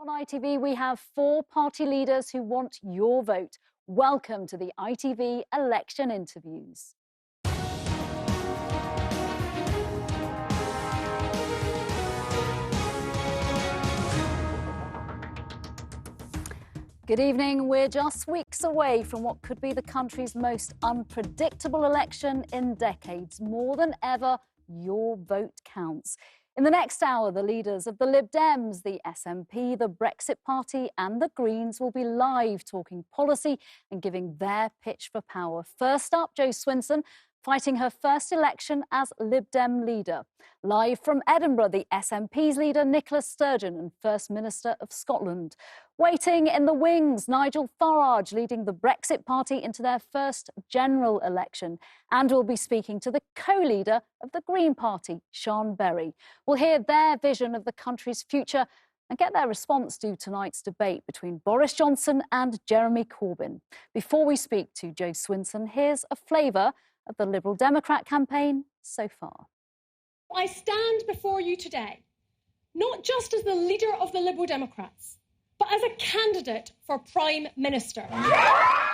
On ITV, we have 4 party leaders who want your vote. Welcome to the ITV election interviews. Good evening. We're just weeks away from what could be the country's most unpredictable election in decades. More than ever, your vote counts. In the next hour, the leaders of the Lib Dems, the SNP, the Brexit Party and the Greens will be live talking policy and giving their pitch for power. First up, Jo Swinson, fighting her first election as Lib Dem leader. Live from Edinburgh, the SNP's leader, Nicola Sturgeon, and First Minister of Scotland. Waiting in the wings, Nigel Farage leading the Brexit Party into their first general election. And we'll be speaking to the co-leader of the Green Party, Sian Berry. We'll hear their vision of the country's future and get their response to tonight's debate between Boris Johnson and Jeremy Corbyn. Before we speak to Jo Swinson, here's a flavour of the Liberal Democrat campaign so far. I stand before you today, not just as the leader of the Liberal Democrats, but as a candidate for Prime Minister.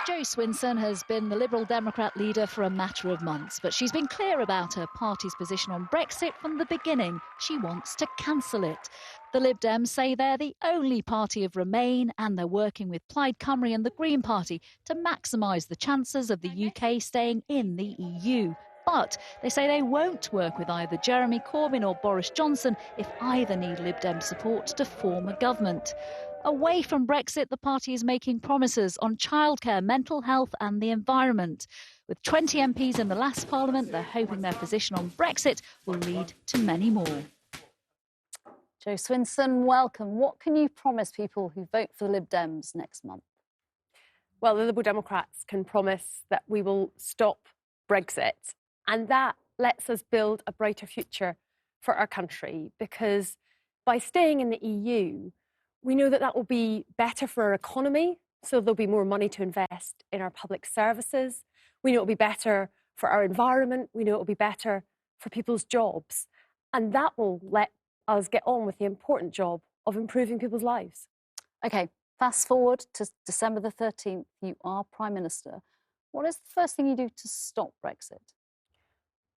Jo Swinson has been the Liberal Democrat leader for a matter of months, but she's been clear about her party's position on Brexit from the beginning. She wants to cancel it. The Lib Dems say they're the only party of Remain, and they're working with Plaid Cymru and the Green Party to maximise the chances of the UK staying in the EU. But they say they won't work with either Jeremy Corbyn or Boris Johnson if either need Lib Dem support to form a government. Away from Brexit, the party is making promises on childcare, mental health and the environment. With 20 MPs in the last parliament, they're hoping their position on Brexit will lead to many more. Jo Swinson, welcome. What can you promise people who vote for the Lib Dems next month? Well, the Liberal Democrats can promise that we will stop Brexit, and that lets us build a brighter future for our country, because by staying in the EU, we know that that will be better for our economy, so there'll be more money to invest in our public services. We know it'll be better for our environment. We know it'll be better for people's jobs. And that will let us get on with the important job of improving people's lives. OK, fast forward to December the 13th, you are Prime Minister. What is the first thing you do to stop Brexit?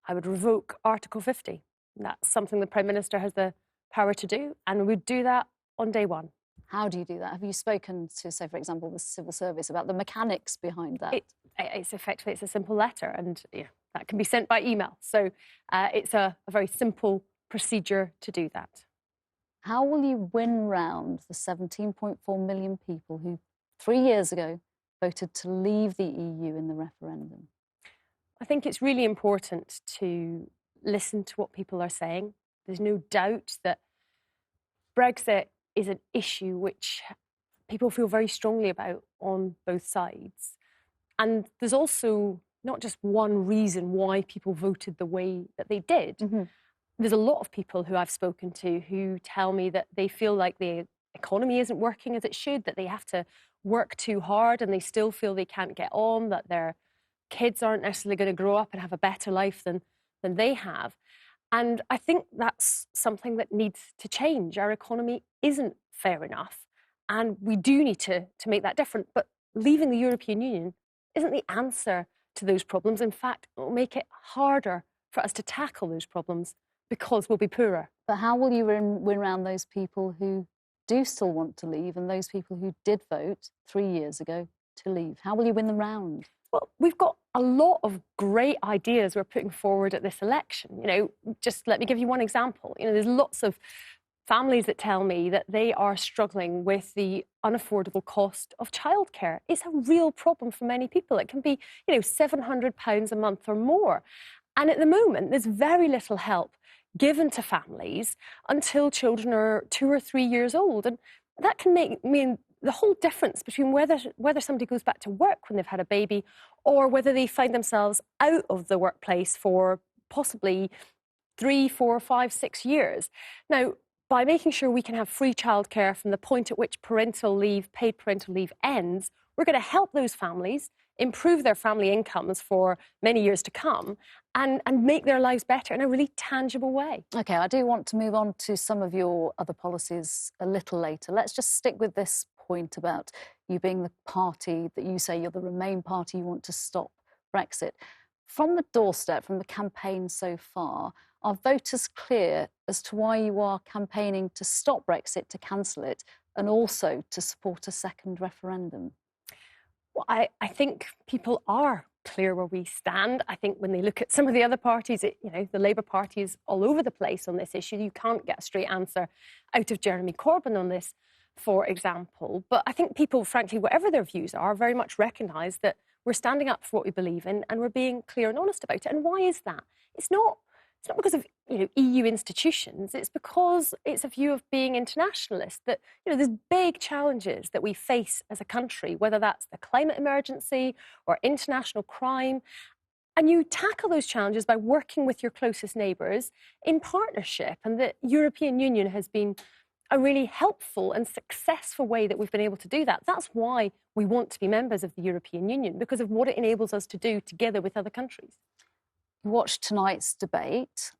I would revoke Article 50. That's something the Prime Minister has the power to do, and we'd do that on day one. How do you do that? Have you spoken to, say, for example, the civil service about the mechanics behind that? It's a simple letter, and that can be sent by email. So it's a very simple procedure to do that. How will you win round the 17.4 million people who 3 years ago voted to leave the EU in the referendum? I think it's really important to listen to what people are saying. There's no doubt that Brexit is an issue which people feel very strongly about on both sides. And there's also not just one reason why people voted the way that they did. Mm-hmm. There's a lot of people who I've spoken to who tell me that they feel like the economy isn't working as it should, that they have to work too hard and they still feel they can't get on, that their kids aren't necessarily going to grow up and have a better life than they have. And I think that's something that needs to change. Our economy isn't fair enough, and we do need to make that different. But leaving the European Union isn't the answer to those problems. In fact, it will make it harder for us to tackle those problems because we'll be poorer. But how will you win around those people who do still want to leave and those people who did vote 3 years ago to leave? How will you win them round? Well, we've got a lot of great ideas we're putting forward at this election. Just let me give you one example. There's lots of families that tell me that they are struggling with the unaffordable cost of childcare. It's a real problem for many people. It can be, £700 a month or more. And at the moment, there's very little help given to families until children are 2 or 3 years old. And that can mean the whole difference between whether somebody goes back to work when they've had a baby or whether they find themselves out of the workplace for possibly 3, 4, 5, 6 years. Now, by making sure we can have free childcare from the point at which paid parental leave ends, we're going to help those families improve their family incomes for many years to come, and make their lives better in a really tangible way. OK, I do want to move on to some of your other policies a little later. Let's just stick with this point about you being the party that you say you're the Remain party, you want to stop Brexit. From the doorstep, from the campaign so far, are voters clear as to why you are campaigning to stop Brexit, to cancel it, and also to support a second referendum? Well, I think people are clear where we stand. I think when they look at some of the other parties, the Labour Party is all over the place on this issue. You can't get a straight answer out of Jeremy Corbyn on this, for example. But I think people, frankly, whatever their views are, very much recognise that we're standing up for what we believe in and we're being clear and honest about it. And why is that? It's not because of EU institutions. It's because it's a view of being internationalist, that there's big challenges that we face as a country, whether that's the climate emergency or international crime. And you tackle those challenges by working with your closest neighbours in partnership. And the European Union has been a really helpful and successful way that we've been able to do that. That's why we want to be members of the European Union, because of what it enables us to do together with other countries. You watched tonight's debate.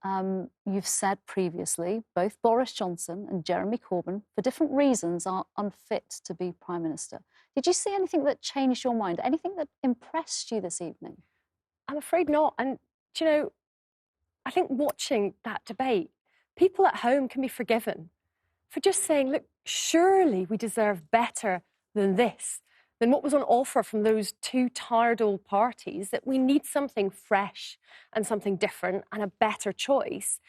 You've said previously both Boris Johnson and Jeremy Corbyn, for different reasons, are unfit to be Prime Minister. Did you see anything that changed your mind? Anything that impressed you this evening? I'm afraid not. And, I think watching that debate, people at home can be forgiven for just saying, look, surely we deserve better than this, than what was on offer from those two tired old parties, that we need something fresh and something different and a better choice.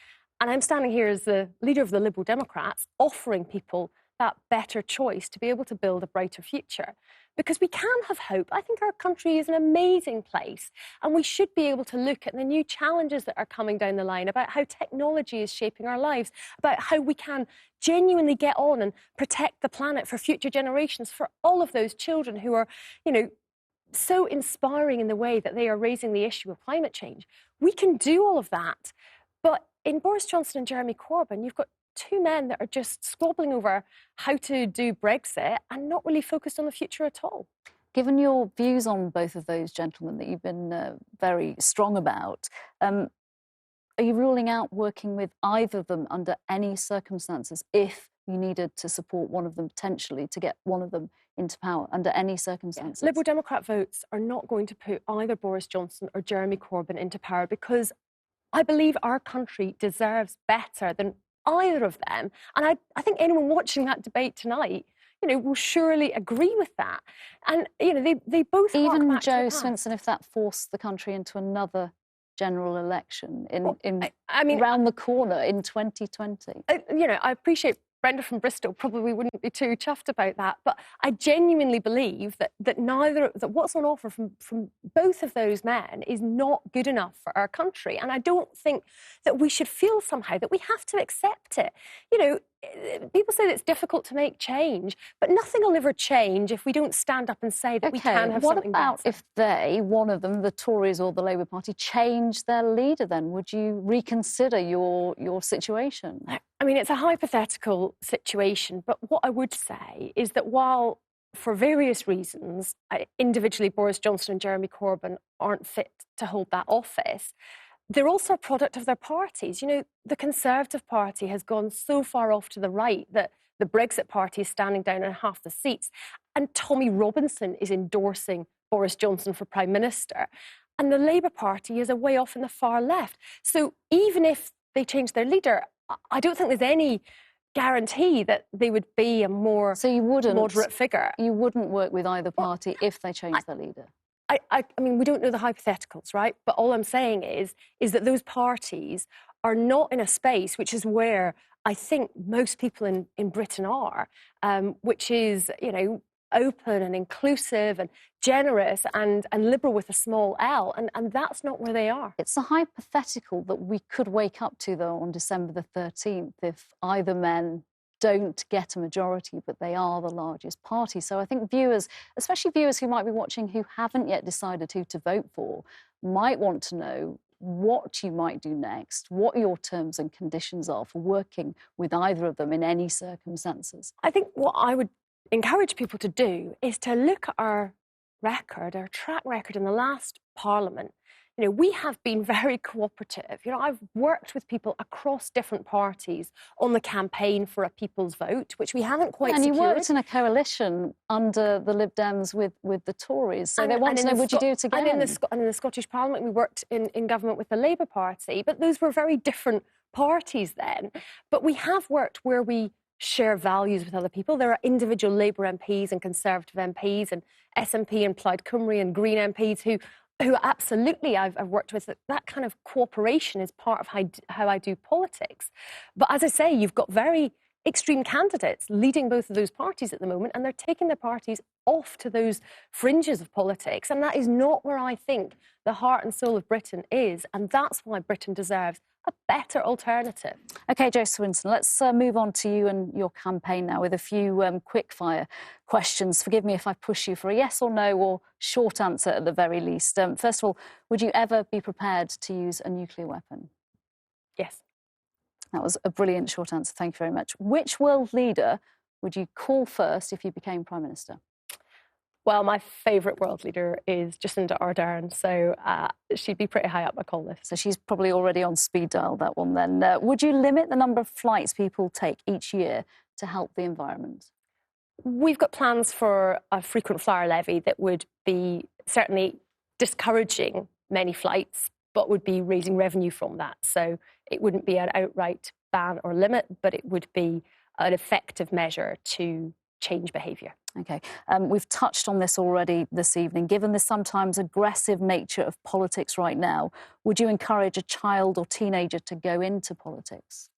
And I'm standing here as the leader of the Liberal Democrats, offering people that better choice to be able to build a brighter future. Because we can have hope. I think our country is an amazing place, and we should be able to look at the new challenges that are coming down the line, about how technology is shaping our lives, about how we can genuinely get on and protect the planet for future generations, for all of those children who are, so inspiring in the way that they are raising the issue of climate change. We can do all of that. But in Boris Johnson and Jeremy Corbyn, you've got two men that are just squabbling over how to do Brexit and not really focused on the future at all. Given your views on both of those gentlemen that you've been very strong about, are you ruling out working with either of them under any circumstances if you needed to support one of them potentially to get one of them into power, under any circumstances? Liberal Democrat votes are not going to put either Boris Johnson or Jeremy Corbyn into power, because I believe our country deserves better than either of them. And I think anyone watching that debate tonight, will surely agree with that. And, they both even hark back Joe to the past. Swinson, if that forced the country into another general election I around the corner in 2020. I appreciate Brenda from Bristol probably wouldn't be too chuffed about that, but I genuinely believe that what's on offer from both of those men is not good enough for our country. And I don't think that we should feel somehow that we have to accept it. People say that it's difficult to make change, but nothing will ever change if we don't stand up and say that we can have something better. What about if they, one of them, the Tories or the Labour Party, change their leader then? Would you reconsider your situation? I mean, it's a hypothetical situation, but what I would say is that while, for various reasons, individually Boris Johnson and Jeremy Corbyn aren't fit to hold that office, they're also a product of their parties. The Conservative Party has gone so far off to the right that the Brexit Party is standing down on half the seats, and Tommy Robinson is endorsing Boris Johnson for Prime Minister, and the Labour Party is way off in the far left. So even if they change their leader, I don't think there's any guarantee that they would be a more moderate figure. You wouldn't work with either party if they changed their leader? I mean, we don't know the hypotheticals, right? But all I'm saying is that those parties are not in a space which is where I think most people in Britain are, which is, open and inclusive and generous and liberal with a small L. And that's not where they are. It's a hypothetical that we could wake up to, though, on December the 13th if either men don't get a majority, but they are the largest party. So I think viewers, especially viewers who might be watching who haven't yet decided who to vote for, might want to know what you might do next, what your terms and conditions are for working with either of them in any circumstances. I think what I would encourage people to do is to look at our record, our track record in the last Parliament, you know, we have been very cooperative. You know, I've worked with people across different parties on the campaign for a people's vote, which we haven't quite secured. And you worked in a coalition under the Lib Dems with the Tories, so they want to know, would you do it again? And in the Scottish Parliament, we worked in government with the Labour Party, but those were very different parties then. But we have worked where we share values with other people. There are individual Labour MPs and Conservative MPs and SNP and Plaid Cymru and Green MPs who absolutely I've worked with. That kind of cooperation is part of how I do politics. But as I say, you've got very extreme candidates leading both of those parties at the moment, and they're taking their parties off to those fringes of politics. And that is not where I think the heart and soul of Britain is. And that's why Britain deserves a better alternative. OK, Jo Swinson, let's move on to you and your campaign now with a few quick-fire questions. Forgive me if I push you for a yes or no or short answer at the very least. First of all, would you ever be prepared to use a nuclear weapon? Yes. That was a brilliant short answer. Thank you very much. Which world leader would you call first if you became Prime Minister? Well, my favourite world leader is Jacinda Ardern, so she'd be pretty high up my call list. So she's probably already on speed dial, that one then. Would you limit the number of flights people take each year to help the environment? We've got plans for a frequent flyer levy that would be certainly discouraging many flights, but would be raising revenue from that. So it wouldn't be an outright ban or limit, but it would be an effective measure to change behaviour. OK. We've touched on this already this evening. Given the sometimes aggressive nature of politics right now, would you encourage a child or teenager to go into politics?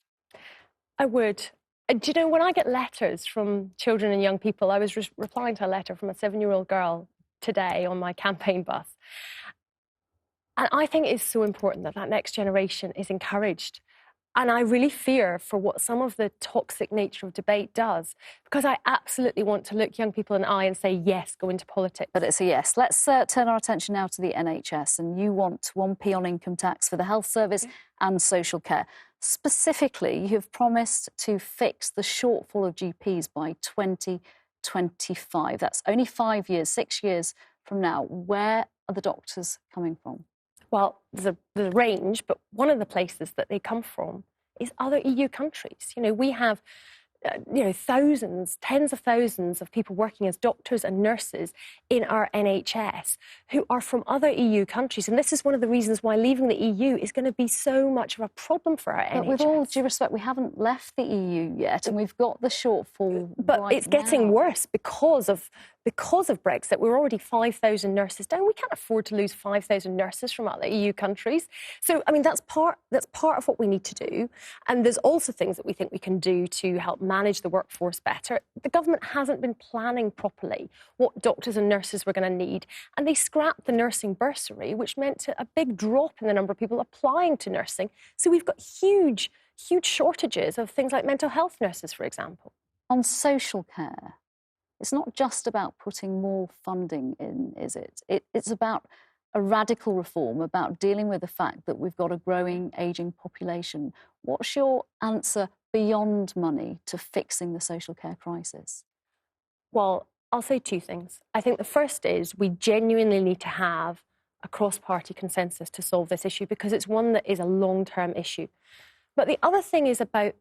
I would. Do you know, when I get letters from children and young people, I was replying to a letter from a 7-year-old girl today on my campaign bus. And I think it's so important that that next generation is encouraged. And I really fear for what some of the toxic nature of debate does, because I absolutely want to look young people in the eye and say, yes, go into politics. But it's a yes. Let's turn our attention now to the NHS. And you want 1p on income tax for the health service and social care. Specifically, you have promised to fix the shortfall of GPs by 2025. That's only 5 years, 6 years from now. Where are the doctors coming from? Well, there's a range, but one of the places that they come from is other EU countries. You know, we have, thousands, tens of thousands of people working as doctors and nurses in our NHS who are from other EU countries. And this is one of the reasons why leaving the EU is going to be so much of a problem for our NHS. But with all due respect, we haven't left the EU yet, and we've got the shortfall. But it's getting worse because of Brexit. We're already 5,000 nurses down. We can't afford to lose 5,000 nurses from other EU countries. So, I mean, that's part of what we need to do. And there's also things that we think we can do to help manage the workforce better. The government hasn't been planning properly what doctors and nurses were going to need. And they scrapped the nursing bursary, which meant a big drop in the number of people applying to nursing. So we've got huge shortages of things like mental health nurses, for example. On social care, it's not just about putting more funding in, is it? It's about a radical reform, about dealing with the fact that we've got a growing, ageing population. What's your answer beyond money to fixing the social care crisis? Well, I'll say two things. I think the first is we genuinely need to have a cross-party consensus to solve this issue, because it's one that is a long-term issue. But the other thing is about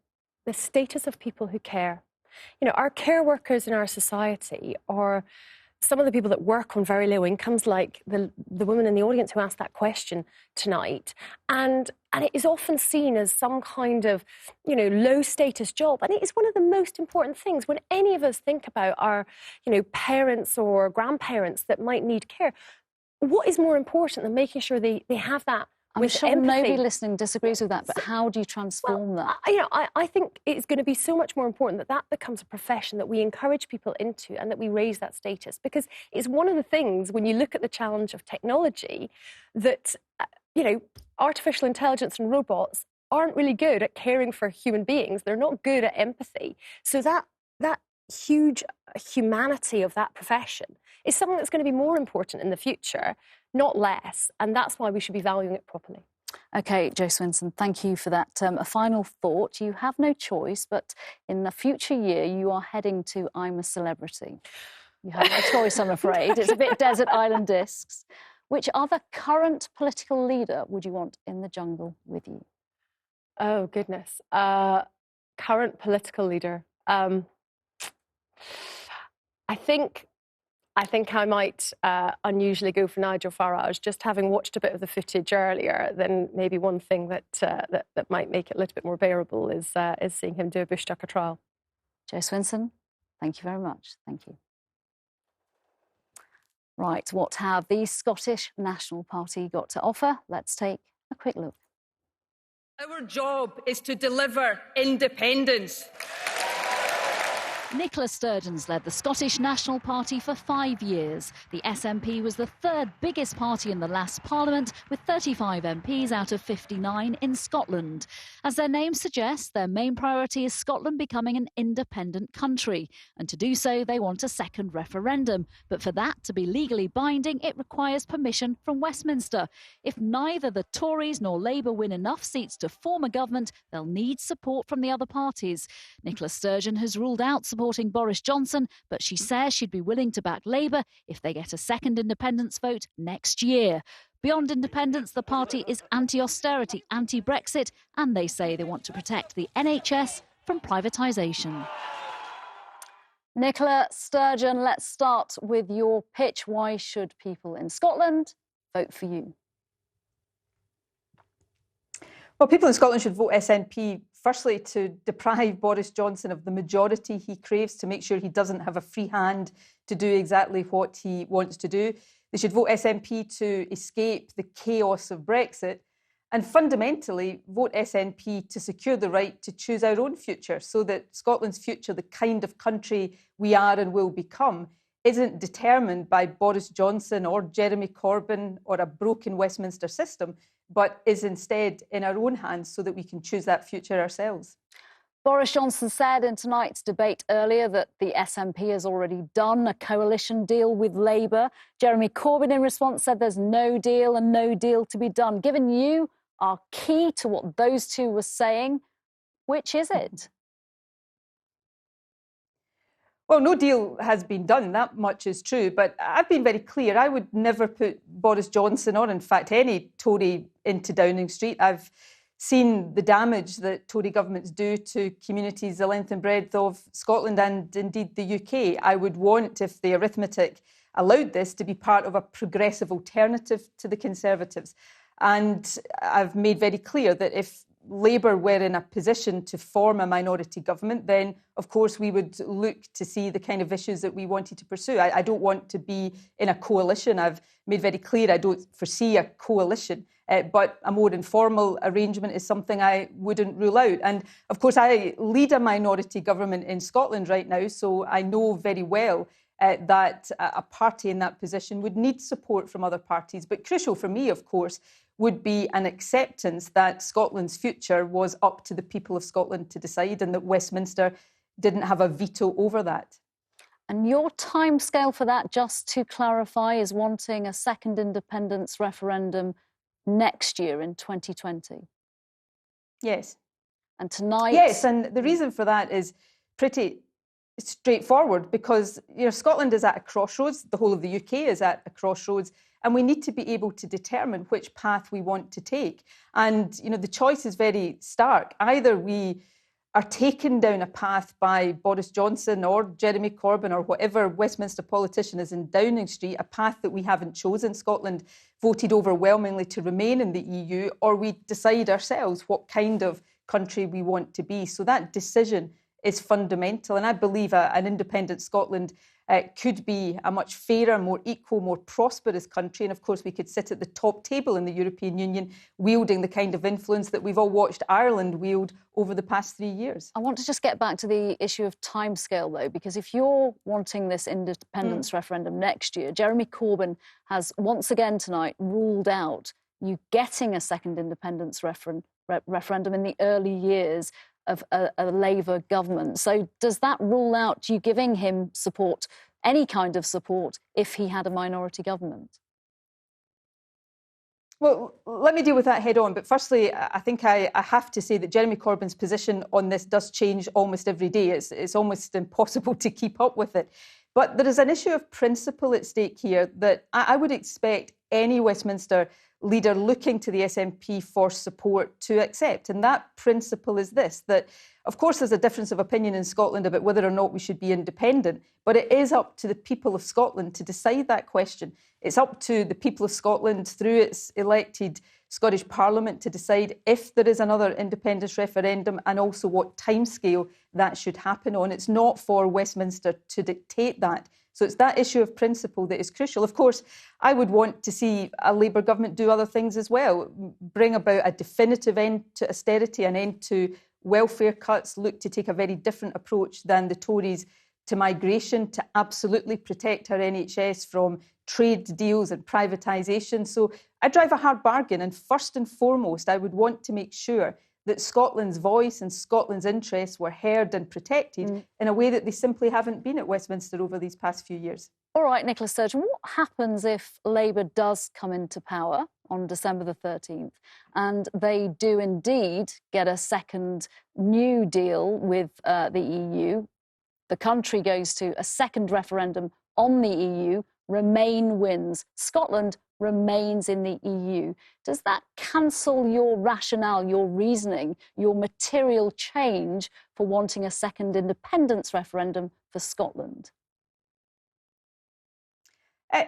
the status of people who care. You know, our care workers in our society are some of the people that work on very low incomes, like the woman in the audience who asked that question tonight. And it is often seen as some kind of, low status job. And it is one of the most important things when any of us think about our, parents or grandparents that might need care. What is more important than making sure they have that? I'm sure nobody listening disagrees with that, but how do you transform that? I think it's going to be so much more important that becomes a profession that we encourage people into and that we raise that status. Because it's one of the things, when you look at the challenge of technology, that, artificial intelligence and robots aren't really good at caring for human beings. They're not good at empathy. So that huge humanity of that profession is something that's going to be more important in the future, not less, and that's why we should be valuing it properly. OK, Jo Swinson, thank you for that. A final thought. You have no choice, but in the future year, you are heading to I'm a Celebrity. You have no choice, I'm afraid. It's a bit desert island discs. Which other current political leader would you want in the jungle with you? Oh, goodness. Current political leader. I think I might unusually go for Nigel Farage. Just having watched a bit of the footage earlier, then maybe one thing that might make it a little bit more bearable is seeing him do a bush tucker trial. Jo Swinson, thank you very much. Thank you. Right, what have the Scottish National Party got to offer? Let's take a quick look. Our job is to deliver independence. Nicola Sturgeon's led the Scottish National Party for 5 years. The SNP was the third biggest party in the last Parliament, with 35 MPs out of 59 in Scotland. As their name suggests, their main priority is Scotland becoming an independent country. And to do so, they want a second referendum. But for that to be legally binding, it requires permission from Westminster. If neither the Tories nor Labour win enough seats to form a government, they'll need support from the other parties. Nicola Sturgeon has ruled out supporting Boris Johnson, but she says she'd be willing to back Labour if they get a second independence vote next year. Beyond independence, the party is anti-austerity, anti-Brexit, and they say they want to protect the NHS from privatisation. Nicola Sturgeon, let's start with your pitch. Why should people in Scotland vote for you? Well, people in Scotland should vote SNP, firstly, to deprive Boris Johnson of the majority he craves, to make sure he doesn't have a free hand to do exactly what he wants to do. They should vote SNP to escape the chaos of Brexit, and fundamentally vote SNP to secure the right to choose our own future, so that Scotland's future, the kind of country we are and will become, isn't determined by Boris Johnson or Jeremy Corbyn or a broken Westminster system, but is instead in our own hands so that we can choose that future ourselves. Boris Johnson said in tonight's debate earlier that the SNP has already done a coalition deal with Labour. Jeremy Corbyn in response said there's no deal and no deal to be done. Given you are key to what those two were saying, which is it? Well, no deal has been done, that much is true, but I've been very clear. I would never put Boris Johnson or, in fact, any Tory into Downing Street. I've seen the damage that Tory governments do to communities the length and breadth of Scotland and indeed the UK. I would want, if the arithmetic allowed this, to be part of a progressive alternative to the Conservatives. And I've made very clear that if Labour were in a position to form a minority government, then, of course, we would look to see the kind of issues that we wanted to pursue. I don't want to be in a coalition. I've made very clear I don't foresee a coalition, but a more informal arrangement is something I wouldn't rule out. And, of course, I lead a minority government in Scotland right now, so I know very well that a party in that position would need support from other parties. But crucial for me, of course, would be an acceptance that Scotland's future was up to the people of Scotland to decide and that Westminster didn't have a veto over that. And your timescale for that, just to clarify, is wanting a second independence referendum next year in 2020? Yes. And tonight... Yes, and the reason for that is pretty straightforward, because Scotland is at a crossroads, the whole of the UK is at a crossroads, and we need to be able to determine which path we want to take. And the choice is very stark. Either we are taken down a path by Boris Johnson or Jeremy Corbyn or whatever Westminster politician is in Downing Street, a path that we haven't chosen. Scotland voted overwhelmingly to remain in the EU, or we decide ourselves what kind of country we want to be. So that decision is fundamental, and I believe an independent Scotland could be a much fairer, more equal, more prosperous country. And of course, we could sit at the top table in the European Union, wielding the kind of influence that we've all watched Ireland wield over the past 3 years. I want to just get back to the issue of timescale, though, because if you're wanting this independence referendum next year, Jeremy Corbyn has once again tonight ruled out you getting a second independence referendum in the early years of a Labour government. So does that rule out you giving him support, any kind of support, if he had a minority government? Well, let me deal with that head on. But firstly, I think I have to say that Jeremy Corbyn's position on this does change almost every day. It's almost impossible to keep up with it. But there is an issue of principle at stake here that I would expect any Westminster leader looking to the SNP for support to accept. And that principle is this, that of course there's a difference of opinion in Scotland about whether or not we should be independent, but it is up to the people of Scotland to decide that question. It's up to the people of Scotland through its elected Scottish Parliament to decide if there is another independence referendum and also what timescale that should happen on. It's not for Westminster to dictate that. So it's that issue of principle that is crucial. Of course, I would want to see a Labour government do other things as well, bring about a definitive end to austerity, an end to welfare cuts, look to take a very different approach than the Tories to migration, to absolutely protect our NHS from trade deals and privatisation. So I drive a hard bargain, and first and foremost, I would want to make sure that Scotland's voice and Scotland's interests were heard and protected in a way that they simply haven't been at Westminster over these past few years. All right, Nicola Sturgeon, what happens if Labour does come into power on December the 13th and they do indeed get a second new deal with the EU? The country goes to a second referendum on the EU, Remain wins. Scotland remains in the EU. Does that cancel your rationale, your reasoning, your material change for wanting a second independence referendum for Scotland?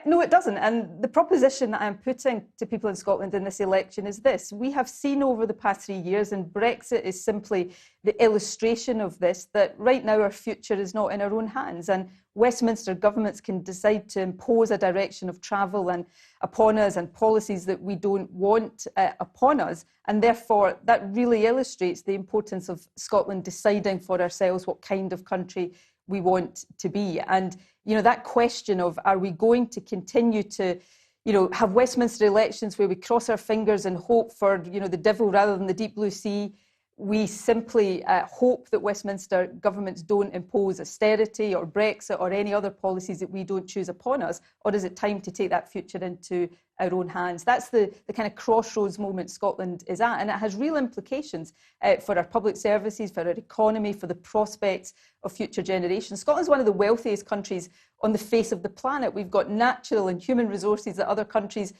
No, it doesn't. And the proposition that I'm putting to people in Scotland in this election is this. We have seen over the past 3 years, and Brexit is simply the illustration of this, that right now our future is not in our own hands. And Westminster governments can decide to impose a direction of travel and upon us and policies that we don't want upon us. And therefore, that really illustrates the importance of Scotland deciding for ourselves what kind of country we want to be. And, you know, that question of are we going to continue to, you know, have Westminster elections where we cross our fingers and hope for, you know, the devil rather than the deep blue sea? We simply hope that Westminster governments don't impose austerity or Brexit or any other policies that we don't choose upon us, or is it time to take that future into our own hands? That's the kind of crossroads moment Scotland is at, and it has real implications for our public services, for our economy, for the prospects of future generations. Scotland's one of the wealthiest countries on the face of the planet. We've got natural and human resources that other countries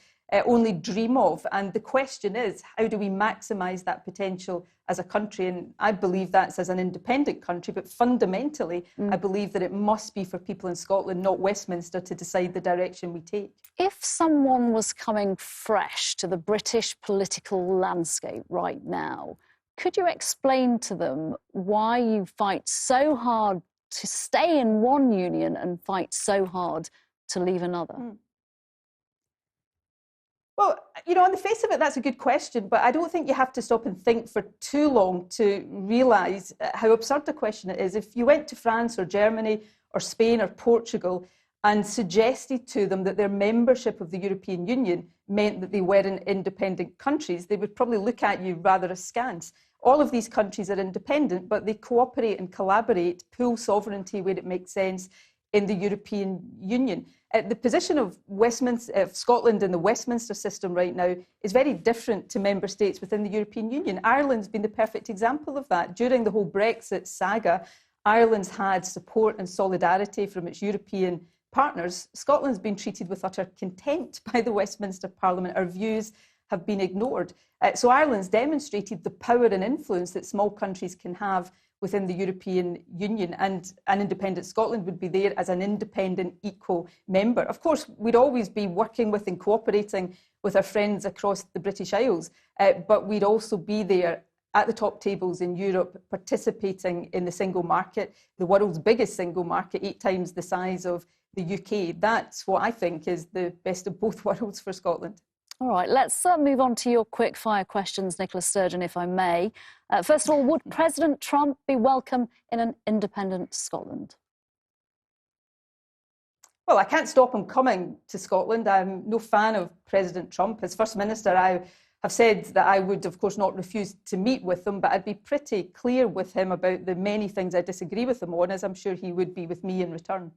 only dream of. And the question is, how do we maximise that potential as a country? And I believe that's as an independent country, but fundamentally, I believe that it must be for people in Scotland, not Westminster, to decide the direction we take. If someone was coming fresh to the British political landscape right now, could you explain to them why you fight so hard to stay in one union and fight so hard to leave another? Well, you know, on the face of it, that's a good question, but I don't think you have to stop and think for too long to realise how absurd a question it is. If you went to France or Germany or Spain or Portugal and suggested to them that their membership of the European Union meant that they weren't independent countries, they would probably look at you rather askance. All of these countries are independent, but they cooperate and collaborate, pool sovereignty where it makes sense in the European Union. The position of Scotland in the Westminster system right now is very different to member states within the European Union. Ireland's been the perfect example of that. During the whole Brexit saga, Ireland's had support and solidarity from its European partners. Scotland's been treated with utter contempt by the Westminster Parliament. Our views have been ignored. So Ireland's demonstrated the power and influence that small countries can have within the European Union, and an independent Scotland would be there as an independent, equal member. Of course, we'd always be working with and cooperating with our friends across the British Isles, but we'd also be there at the top tables in Europe, participating in the single market, the world's biggest single market, 8 times the size of the UK. That's what I think is the best of both worlds for Scotland. All right, let's move on to your quick-fire questions, Nicola Sturgeon, if I may. First of all, would President Trump be welcome in an independent Scotland? Well, I can't stop him coming to Scotland. I'm no fan of President Trump. As First Minister, I have said that I would, of course, not refuse to meet with him, but I'd be pretty clear with him about the many things I disagree with him on, as I'm sure he would be with me in return.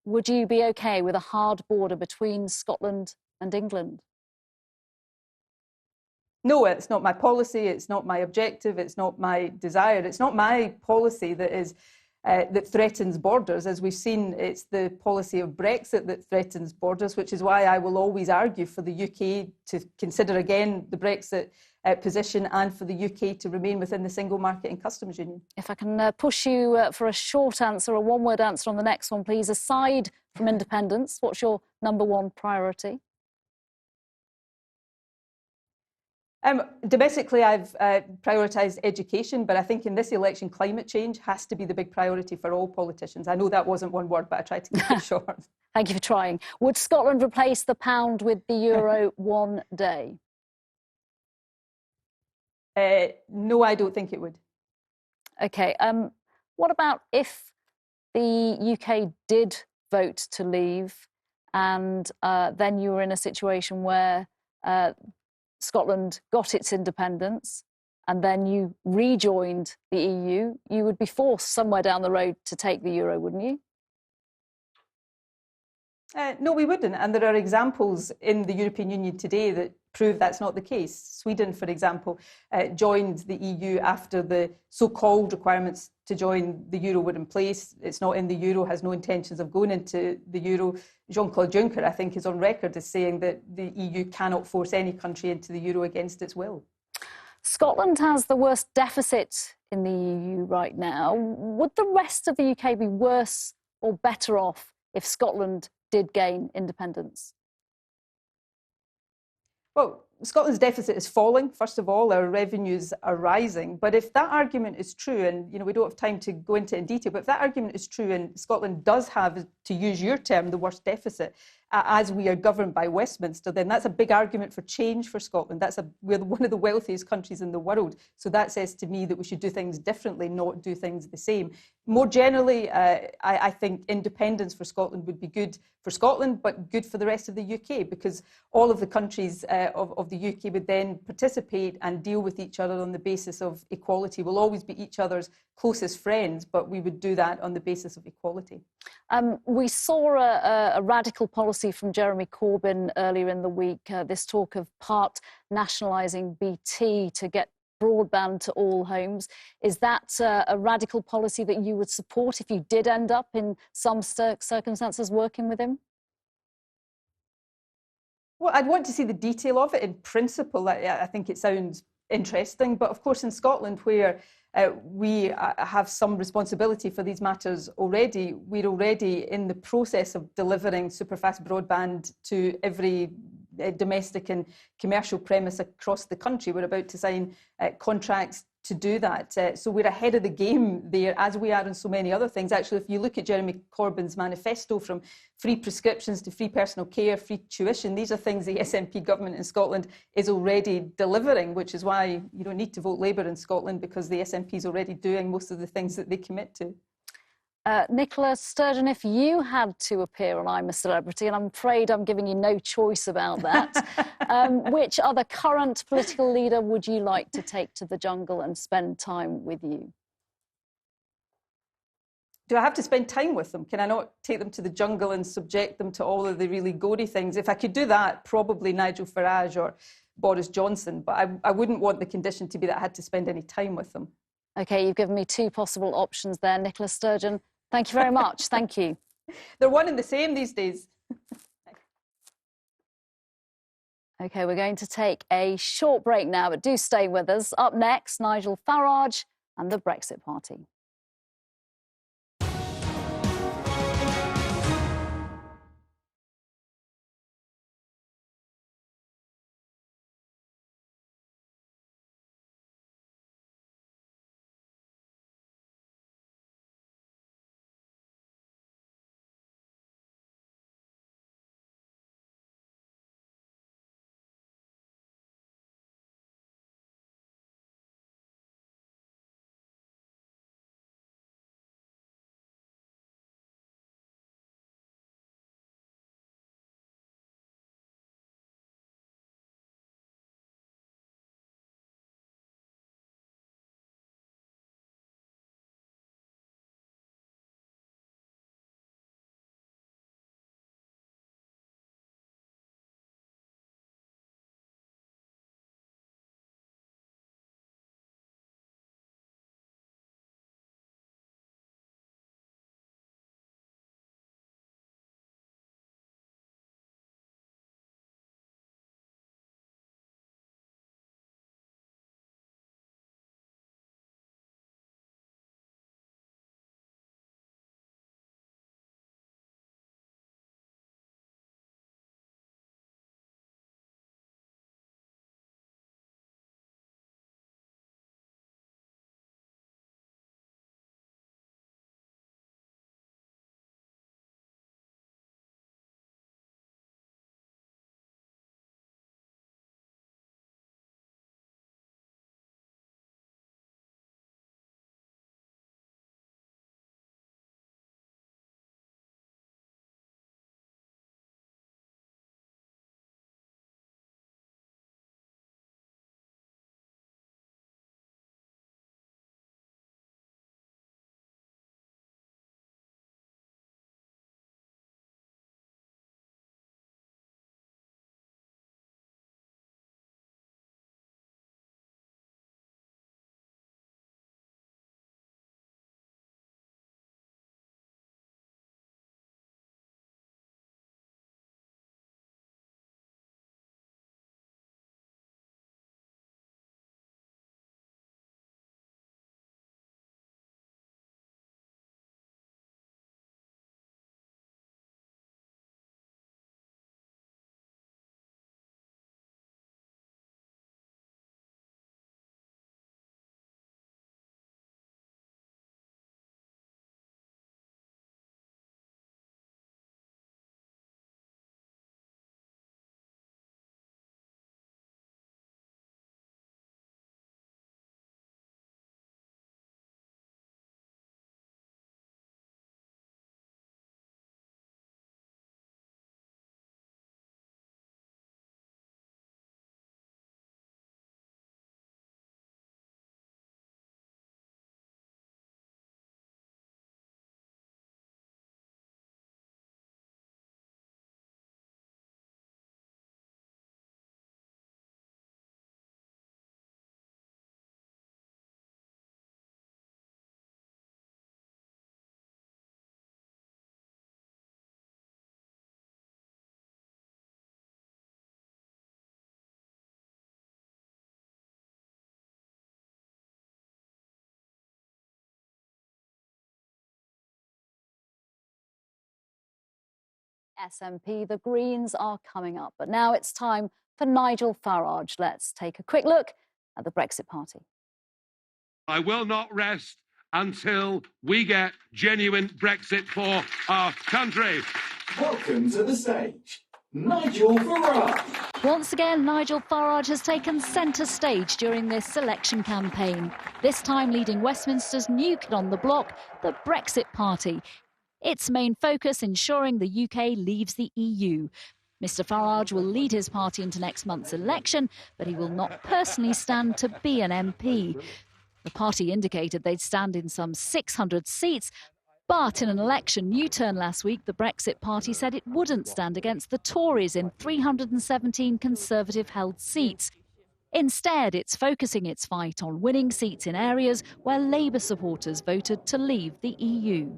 Would you be OK with a hard border between Scotland and England? No, it's not my policy, it's not my objective, it's not my desire, it's not my policy that is that threatens borders. As we've seen, it's the policy of Brexit that threatens borders, which is why I will always argue for the UK to consider again the Brexit position and for the UK to remain within the single market and customs union. If I can push you for a short answer, a one-word answer on the next one, please. Aside from independence, what's your number one priority? Domestically, I've prioritised education, but I think in this election, climate change has to be the big priority for all politicians. I know that wasn't one word, but I tried to keep it short. Thank you for trying. Would Scotland replace the pound with the euro one day? No, I don't think it would. OK. What about if the UK did vote to leave and then you were in a situation where Scotland got its independence and then you rejoined the EU, you would be forced somewhere down the road to take the euro, wouldn't you? No, we wouldn't. And there are examples in the European Union today that prove that's not the case. Sweden, for example, joined the EU after the so-called requirements to join the euro were in place. It's not in the euro, has no intentions of going into the euro. Jean-Claude Juncker, I think, is on record as saying that the EU cannot force any country into the euro against its will. Scotland has the worst deficit in the EU right now. Would the rest of the UK be worse or better off if Scotland did gain independence? Well, Scotland's deficit is falling, first of all. Our revenues are rising. But if that argument is true, and we don't have time to go into it in detail, but if that argument is true and Scotland does have, to use your term, the worst deficit, as we are governed by Westminster, then that's a big argument for change for Scotland. We're one of the wealthiest countries in the world. So that says to me that we should do things differently, not do things the same. More generally, I think independence for Scotland would be good for Scotland, but good for the rest of the UK, because all of the countries of the UK would then participate and deal with each other on the basis of equality. We'll always be each other's closest friends, but we would do that on the basis of equality. We saw a radical policy from Jeremy Corbyn earlier in the week, this talk of part nationalising BT to get broadband to all homes. Is that a radical policy that you would support if you did end up in some circumstances working with him? Well, I'd want to see the detail of it. In principle, I think it sounds interesting. But of course, in Scotland, where we have some responsibility for these matters already, we're already in the process of delivering superfast broadband to every domestic and commercial premise across the country. We're about to sign contracts to do that. So we're ahead of the game there, as we are in so many other things. Actually, if you look at Jeremy Corbyn's manifesto, from free prescriptions to free personal care, free tuition, these are things the SNP government in Scotland is already delivering, which is why you don't need to vote Labour in Scotland, because the SNP is already doing most of the things that they commit to. Nicola Sturgeon, if you had to appear on I'm a Celebrity, and I'm afraid I'm giving you no choice about that, which other current political leader would you like to take to the jungle and spend time with you? Do I have to spend time with them? Can I not take them to the jungle and subject them to all of the really gory things? If I could do that, probably Nigel Farage or Boris Johnson, but I wouldn't want the condition to be that I had to spend any time with them. OK, you've given me two possible options there, Nicola Sturgeon. Thank you very much. Thank you. They're one and the same these days. OK, we're going to take a short break now, but do stay with us. Up next, Nigel Farage and the Brexit Party. SNP, the Greens are coming up. But now it's time for Nigel Farage. Let's take a quick look at the Brexit Party. I will not rest until we get genuine Brexit for our country. Welcome to the stage, Nigel Farage. Once again, Nigel Farage has taken centre stage during this election campaign, this time leading Westminster's new kid on the block, the Brexit Party. Its main focus ensuring the UK leaves the EU. Mr Farage will lead his party into next month's election, but he will not personally stand to be an MP. The party indicated they'd stand in some 600 seats, but in an election U-turn last week, the Brexit Party said it wouldn't stand against the Tories in 317 Conservative-held seats. Instead, it's focusing its fight on winning seats in areas where Labour supporters voted to leave the EU.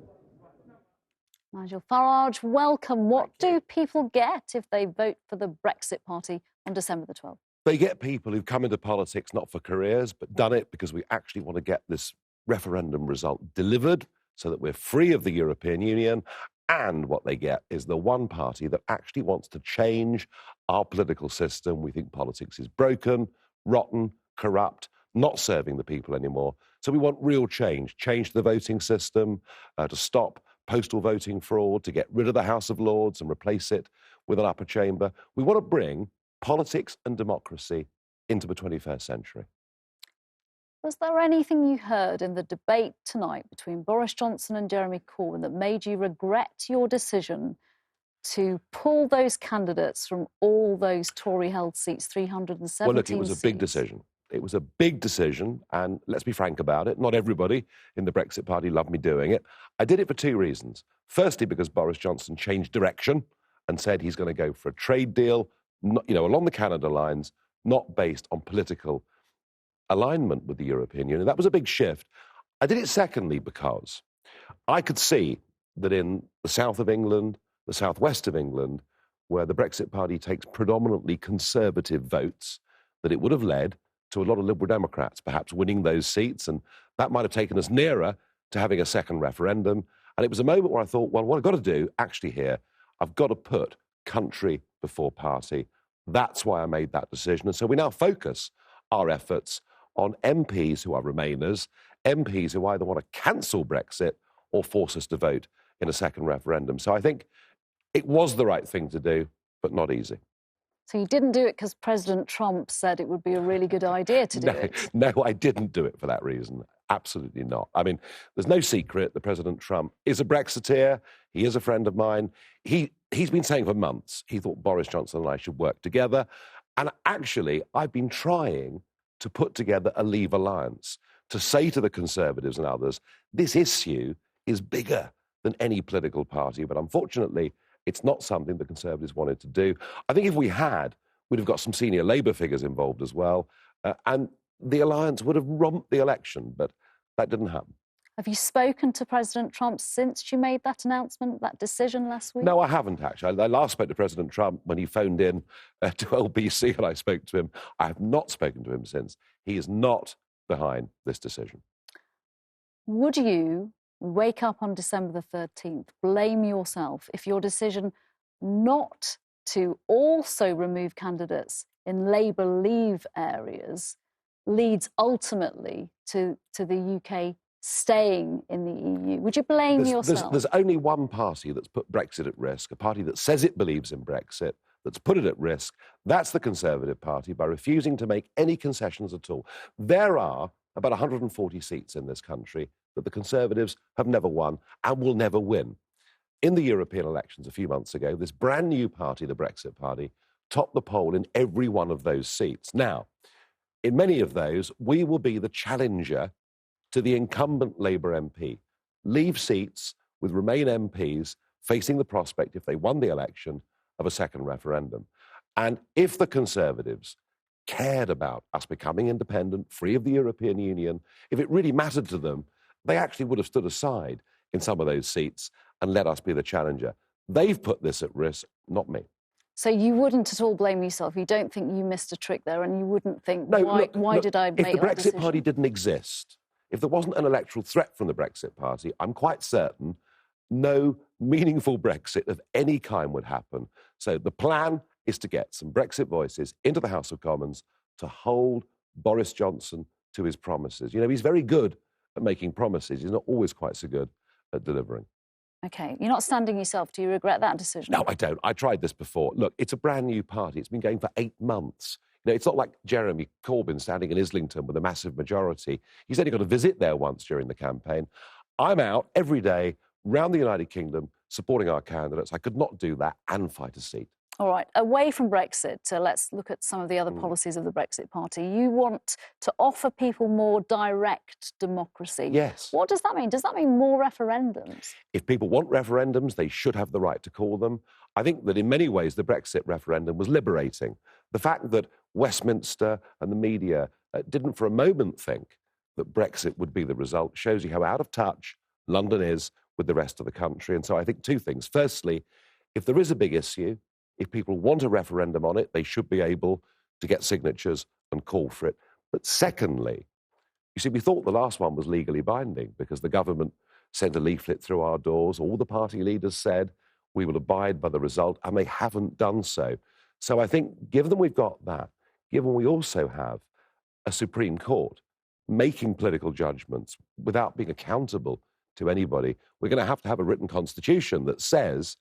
Nigel Farage, welcome. What do people get if they vote for the Brexit Party on December the 12th? They get people who've come into politics not for careers, but done it because we actually want to get this referendum result delivered so that we're free of the European Union. And what they get is the one party that actually wants to change our political system. We think politics is broken, rotten, corrupt, not serving the people anymore. So we want real change the voting system, to stop postal voting fraud, to get rid of the House of Lords and replace it with an upper chamber. We want to bring politics and democracy into the 21st century. Was there anything you heard in the debate tonight between Boris Johnson and Jeremy Corbyn that made you regret your decision to pull those candidates from all those Tory-held seats, 317 Well, look, it was a big seats? decision. It was a big decision, and let's be frank about it, not everybody in the Brexit Party loved me doing it. I did it for two reasons. Firstly, because Boris Johnson changed direction and said he's going to go for a trade deal, along the Canada lines, not based on political alignment with the European Union. That was a big shift. I did it secondly because I could see that in the south of England, the southwest of England, where the Brexit Party takes predominantly Conservative votes, that it would have led to a lot of Liberal Democrats perhaps winning those seats, and that might have taken us nearer to having a second referendum. And it was a moment where I thought, well, what I've got to do actually here, I've got to put country before party. That's why I made that decision. And so we now focus our efforts on MPs who are Remainers, MPs who either want to cancel Brexit or force us to vote in a second referendum. So I think it was the right thing to do, but not easy. So you didn't do it because President Trump said it would be a really good idea to do it? No, I didn't do it for that reason. Absolutely not. I mean, there's no secret that President Trump is a Brexiteer. He is a friend of mine. He's been saying for months he thought Boris Johnson and I should work together. And actually, I've been trying to put together a Leave alliance, to say to the Conservatives and others, this issue is bigger than any political party. But unfortunately, it's not something the Conservatives wanted to do. I think if we had, we'd have got some senior Labour figures involved as well. And the alliance would have romped the election, but that didn't happen. Have you spoken to President Trump since you made that announcement, that decision last week? No, I haven't, actually. I last spoke to President Trump when he phoned in to LBC and I spoke to him. I have not spoken to him since. He is not behind this decision. Would you wake up on December the 13th, blame yourself if your decision not to also remove candidates in Labour Leave areas leads ultimately to the UK staying in the EU? Would you blame yourself? There's only one party that's put Brexit at risk, a party that says it believes in Brexit, that's put it at risk. That's the Conservative Party, by refusing to make any concessions at all. There are about 140 seats in this country that the Conservatives have never won and will never win. In the European elections a few months ago, this brand new party, the Brexit Party, topped the poll in every one of those seats. Now, in many of those, we will be the challenger to the incumbent Labour MP. Leave seats with Remain MPs facing the prospect, if they won the election, of a second referendum. And if the Conservatives cared about us becoming independent, free of the European Union, if it really mattered to them, they actually would have stood aside in some of those seats and let us be the challenger. They've put this at risk, not me. So you wouldn't at all blame yourself? You don't think you missed a trick there, and you wouldn't think, why did I make that decision? If the Brexit Party didn't exist, if there wasn't an electoral threat from the Brexit Party, I'm quite certain no meaningful Brexit of any kind would happen. So the plan is to get some Brexit voices into the House of Commons to hold Boris Johnson to his promises. You know, he's very good at making promises. He's not always quite so good at delivering. OK, you're not standing yourself. Do you regret that decision? No, I don't. I tried this before. Look, it's a brand new party. It's been going for 8 months. You know, it's not like Jeremy Corbyn standing in Islington with a massive majority. He's only got to visit there once during the campaign. I'm out every day round the United Kingdom supporting our candidates. I could not do that and fight a seat. All right, away from Brexit, let's look at some of the other policies of the Brexit Party. You want to offer people more direct democracy. Yes. What does that mean? Does that mean more referendums? If people want referendums, they should have the right to call them. I think that in many ways the Brexit referendum was liberating. The fact that Westminster and the media didn't for a moment think that Brexit would be the result shows you how out of touch London is with the rest of the country. And so I think two things. Firstly, if there is a big issue, if people want a referendum on it, they should be able to get signatures and call for it. But secondly, you see, we thought the last one was legally binding because the government sent a leaflet through our doors. All the party leaders said we will abide by the result, and they haven't done so. So I think, given that we've got that, given we also have a Supreme Court making political judgments without being accountable to anybody, we're going to have a written constitution that says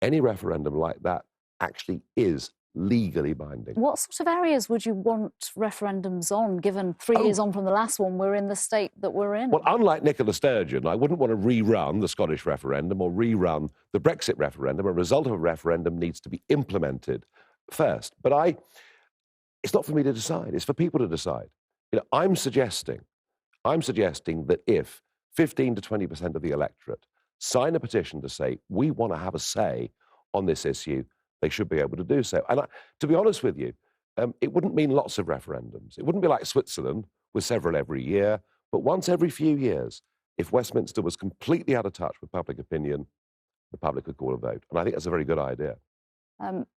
any referendum like that actually is legally binding. What sort of areas would you want referendums on, given 3 years on from the last one, we're in the state that we're in? Well, unlike Nicola Sturgeon, I wouldn't want to rerun the Scottish referendum or rerun the Brexit referendum. A result of a referendum needs to be implemented first. But it's not for me to decide. It's for people to decide. You know, I'm suggesting that if 15 to 20% of the electorate sign a petition to say we want to have a say on this issue, they should be able to do so. And to be honest with you, it wouldn't mean lots of referendums. It wouldn't be like Switzerland with several every year, but once every few years, if Westminster was completely out of touch with public opinion, the public could call a vote. And I think that's a very good idea.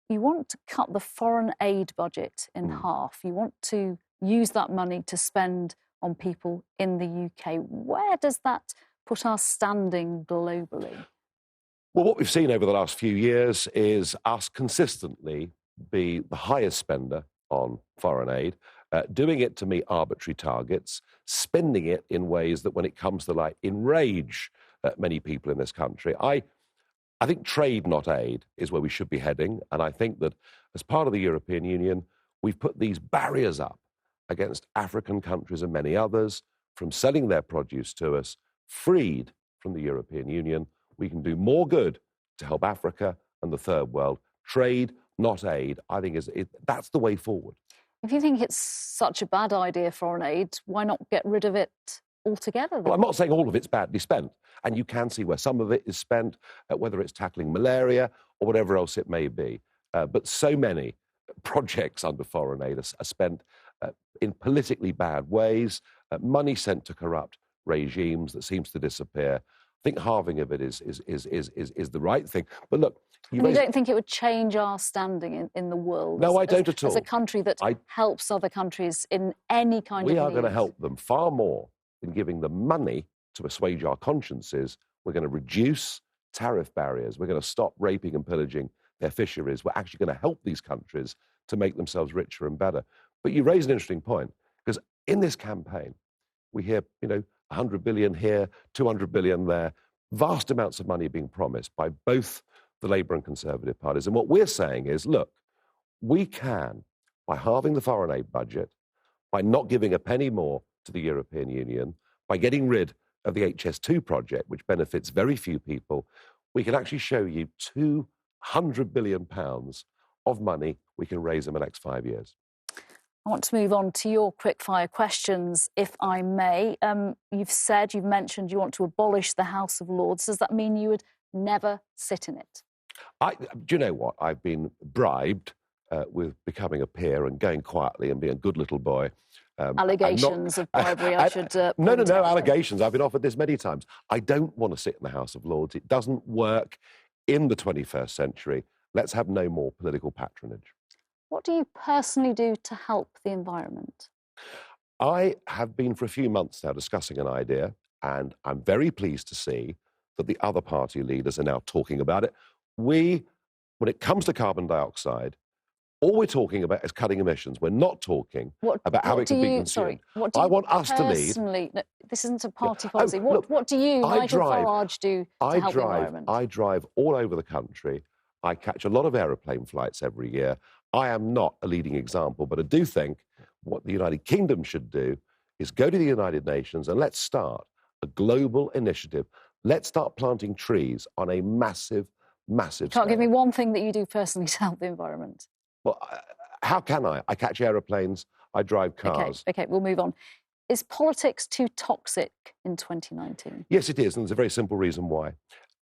You want to cut the foreign aid budget in half. You want to use that money to spend on people in the UK. Where does that put our standing globally? Well, what we've seen over the last few years is us consistently be the highest spender on foreign aid, doing it to meet arbitrary targets, spending it in ways that, when it comes to light, enrage many people in this country. I think trade, not aid, is where we should be heading. And I think that as part of the European Union, we've put these barriers up against African countries and many others from selling their produce to us, freed from the European Union. We can do more good to help Africa and the third world. Trade, not aid, I think that's the way forward. If you think it's such a bad idea, foreign aid, why not get rid of it altogether? Well, I'm not saying all of it's badly spent. And you can see where some of it is spent, whether it's tackling malaria or whatever else it may be. But so many projects under foreign aid are spent in politically bad ways, money sent to corrupt regimes that seems to disappear. I think halving of it is the right thing. But look, you don't think it would change our standing in the world? No, I don't at all. As a country that helps other countries in any kind of need. We are going to help them far more than giving them money to assuage our consciences. We're going to reduce tariff barriers. We're going to stop raping and pillaging their fisheries. We're actually going to help these countries to make themselves richer and better. But you raise an interesting point, because in this campaign, we hear, 100 billion here, 200 billion there, vast amounts of money being promised by both the Labour and Conservative parties. And what we're saying is, look, we can, by halving the foreign aid budget, by not giving a penny more to the European Union, by getting rid of the HS2 project, which benefits very few people, we can actually show you £200 billion of money we can raise in the next 5 years. I want to move on to your quickfire questions, if I may. You've mentioned you want to abolish the House of Lords. Does that mean you would never sit in it? Do you know what? I've been bribed with becoming a peer and going quietly and being a good little boy. Allegations of bribery, I should No, allegations. I've been offered this many times. I don't want to sit in the House of Lords. It doesn't work in the 21st century. Let's have no more political patronage. What do you personally do to help the environment? I have been for a few months now discussing an idea, and I'm very pleased to see that the other party leaders are now talking about it. When it comes to carbon dioxide, all we're talking about is cutting emissions. We're not talking about how it can be consumed. Sorry, what do you I want us to lead. personally, no, this isn't a party policy. Look, what do you, Nigel Farage, do to help the environment? I drive all over the country. I catch a lot of aeroplane flights every year. I am not a leading example, but I do think what the United Kingdom should do is go to the United Nations and let's start a global initiative. Let's start planting trees on a massive scale. Can't give me one thing that you do personally to help the environment. Well, how can I? I catch aeroplanes, I drive cars. Okay, we'll move on. Is politics too toxic in 2019? Yes, it is, and there's a very simple reason why.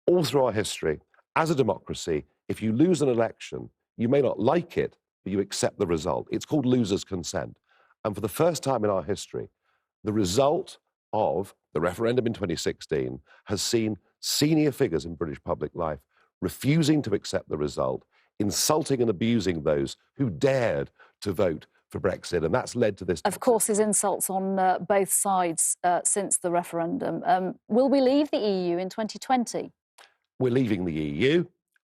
All through our history, as a democracy, if you lose an election, you may not like it, but you accept the result. It's called losers' consent. And for the first time in our history, the result of the referendum in 2016 has seen senior figures in British public life refusing to accept the result, insulting and abusing those who dared to vote for Brexit, and that's led to this. Of course, there's insults on both sides since the referendum. Will we leave the EU in 2020? We're leaving the EU.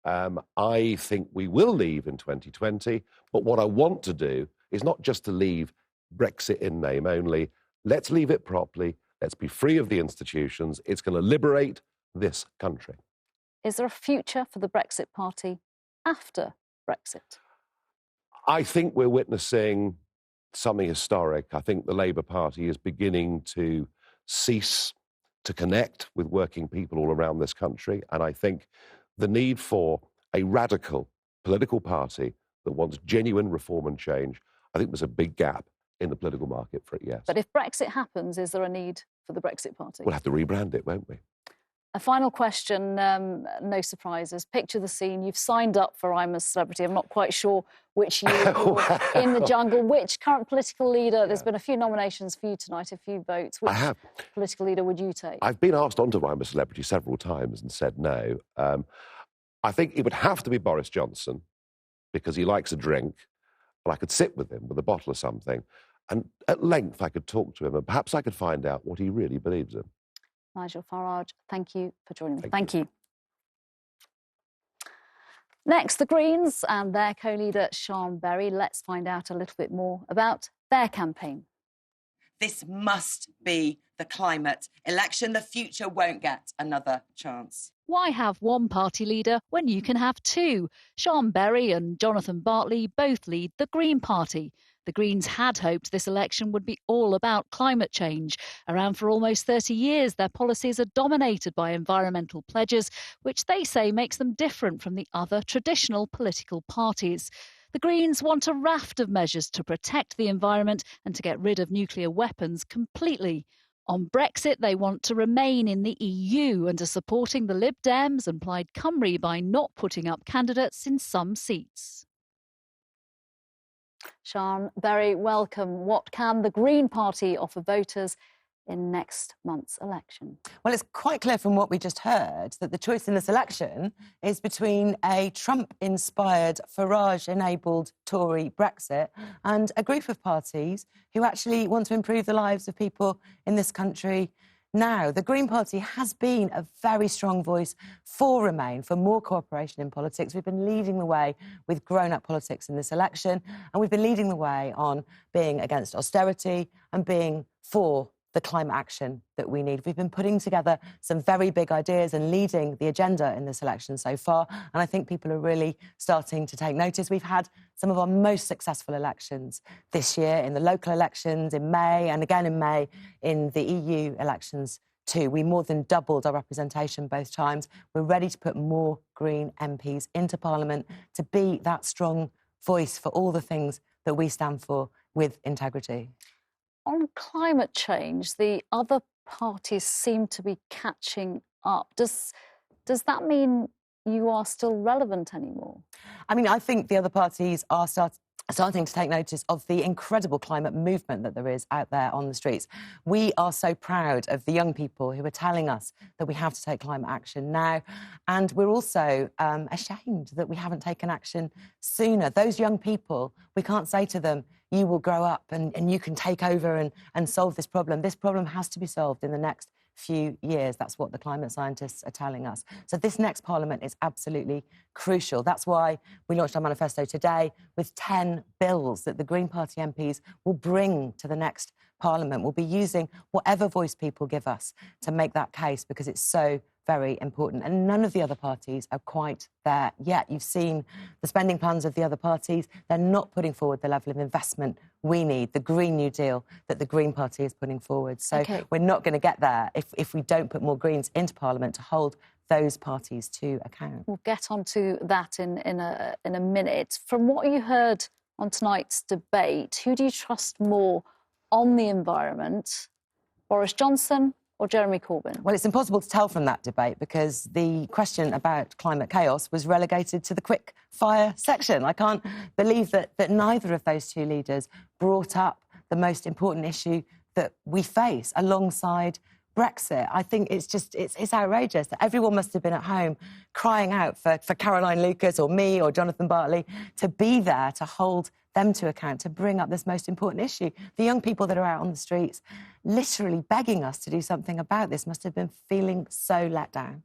I think we will leave in 2020, but what I want to do is not just to leave Brexit in name only. Let's leave it properly. Let's be free of the institutions. It's going to liberate this country. Is there a future for the Brexit Party after Brexit? I think we're witnessing something historic. I think the Labour Party is beginning to cease to connect with working people all around this country. And I think the need for a radical political party that wants genuine reform and change, I think there's a big gap in the political market for it, yes. But if Brexit happens, is there a need for the Brexit Party? We'll have to rebrand it, won't we? A final question, no surprises. Picture the scene. You've signed up for I'm a Celebrity. I'm not quite sure which year in the jungle. Which current political leader, there's been a few nominations for you tonight, a few votes. Which political leader would you take? I've been asked onto I'm a Celebrity several times and said no. I think it would have to be Boris Johnson because he likes a drink, but I could sit with him with a bottle of something and at length I could talk to him and perhaps I could find out what he really believes in. Nigel Farage, thank you for joining me. Thank you. Next, the Greens and their co-leader, Sian Berry. Let's find out a little bit more about their campaign. This must be the climate election. The future won't get another chance. Why have one party leader when you can have two? Sian Berry and Jonathan Bartley both lead the Green Party. The Greens had hoped this election would be all about climate change. Around for almost 30 years, their policies are dominated by environmental pledges, which they say makes them different from the other traditional political parties. The Greens want a raft of measures to protect the environment and to get rid of nuclear weapons completely. On Brexit, they want to remain in the EU and are supporting the Lib Dems and Plaid Cymru by not putting up candidates in some seats. Sian Berry, welcome. What can the Green Party offer voters in next month's election? Well, it's quite clear from what we just heard that the choice in this election is between a Trump-inspired, Farage-enabled Tory Brexit and a group of parties who actually want to improve the lives of people in this country now. The Green Party has been a very strong voice for Remain, for more cooperation in politics. We've been leading the way with grown-up politics in this election, and we've been leading the way on being against austerity and being for the climate action that we need. We've been putting together some very big ideas and leading the agenda in this election so far, and I think people are really starting to take notice. We've had some of our most successful elections this year in the local elections in May and again in May in the EU elections too. We more than doubled our representation both times. We're ready to put more Green MPs into Parliament to be that strong voice for all the things that we stand for with integrity. On climate change, the other parties seem to be catching up. Does that mean you are still relevant anymore? I mean, I think the other parties are starting to take notice of the incredible climate movement that there is out there on the streets. We are so proud of the young people who are telling us that we have to take climate action now. And we're also ashamed that we haven't taken action sooner. Those young people, we can't say to them, you will grow up and you can take over and solve this problem. This problem has to be solved in the next few years. That's what the climate scientists are telling us. So this next Parliament is absolutely crucial. That's why we launched our manifesto today with 10 bills that the Green Party MPs will bring to the next Parliament. We'll be using whatever voice people give us to make that case, because it's so very important. And none of the other parties are quite there yet. You've seen the spending plans of the other parties. They're not putting forward the level of investment we need, the Green New Deal that the Green Party is putting forward. So we're not going to get there if we don't put more Greens into Parliament to hold those parties to account. We'll get onto that in a minute. From what you heard on tonight's debate, who do you trust more on the environment, Boris Johnson or Jeremy Corbyn? Well, it's impossible to tell from that debate because the question about climate chaos was relegated to the quick fire section. I can't believe that neither of those two leaders brought up the most important issue that we face alongside Brexit. I think it's outrageous that everyone must have been at home crying out for Caroline Lucas or me or Jonathan Bartley to be there to hold them to account, to bring up this most important issue. The young people that are out on the streets literally begging us to do something about this must have been feeling so let down.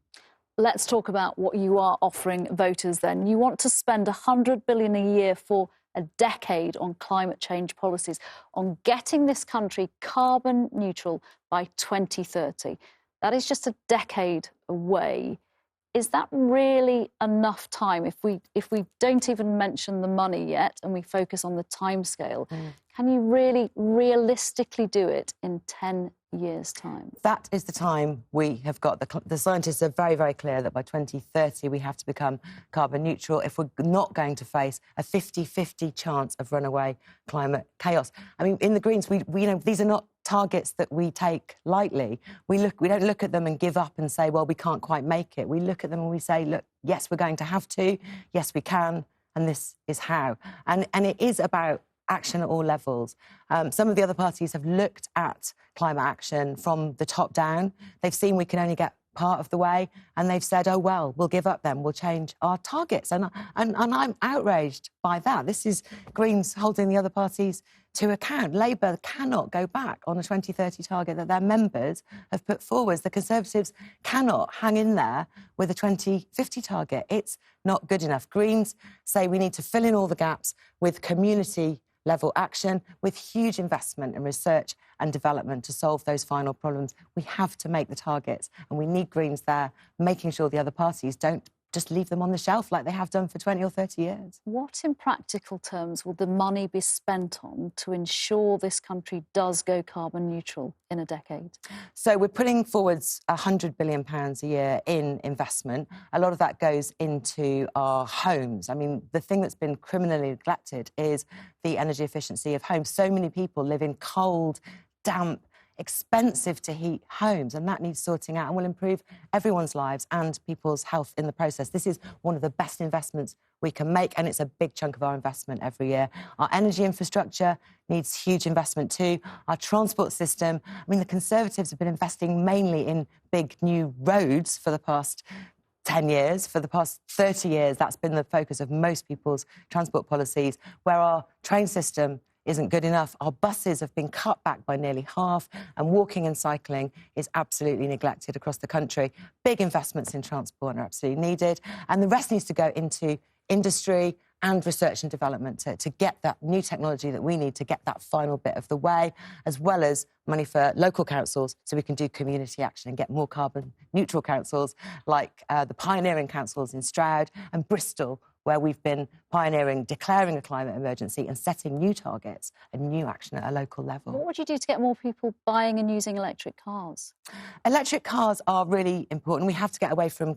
Let's talk about what you are offering voters then. You want to spend $100 billion a year for a decade on climate change policies, on getting this country carbon neutral by 2030. That is just a decade away. Is that really enough time if we don't even mention the money yet and we focus on the timescale? Can you really realistically do it in 10 years' time? That is the time we have got. The scientists are very, very clear that by 2030 we have to become carbon neutral if we're not going to face a 50-50 chance of runaway climate chaos. I mean, in the Greens, we know these are not targets that we take lightly. We don't look at them and give up and say, well, we can't quite make it. We look at them and we say, look, yes, we're going to have to. Yes, we can. And this is how. And it is about action at all levels. Some of the other parties have looked at climate action from the top down. They've seen we can only get part of the way, and they've said, oh, well, we'll give up then, we'll change our targets. And I'm outraged by that. This is Greens holding the other parties to account. Labour cannot go back on the 2030 target that their members have put forward. The Conservatives cannot hang in there with a 2050 target. It's not good enough. Greens say we need to fill in all the gaps with community-level action, with huge investment in research and development to solve those final problems. We have to make the targets, and we need Greens there, making sure the other parties don't just leave them on the shelf like they have done for 20 or 30 years. What, in practical terms, will the money be spent on to ensure this country does go carbon neutral in a decade? So we're putting forwards £100 billion a year in investment. A lot of that goes into our homes. I mean, the thing that's been criminally neglected is the energy efficiency of homes. So many people live in cold, damp, expensive to heat homes, and that needs sorting out and will improve everyone's lives and people's health in the process. This is one of the best investments we can make, and it's a big chunk of our investment every year. Our energy infrastructure needs huge investment too. Our transport system, I mean, the Conservatives have been investing mainly in big new roads for the past 10 years, for the past 30 years. That's been the focus of most people's transport policies, where our train system isn't good enough. Our buses have been cut back by nearly half, and walking and cycling is absolutely neglected across the country. Big investments in transport are absolutely needed, and the rest needs to go into industry and research and development to get that new technology that we need to get that final bit of the way, as well as money for local councils so we can do community action and get more carbon neutral councils like the pioneering councils in Stroud and Bristol, where we've been pioneering, declaring a climate emergency and setting new targets and new action at a local level. What would you do to get more people buying and using electric cars? Electric cars are really important. We have to get away from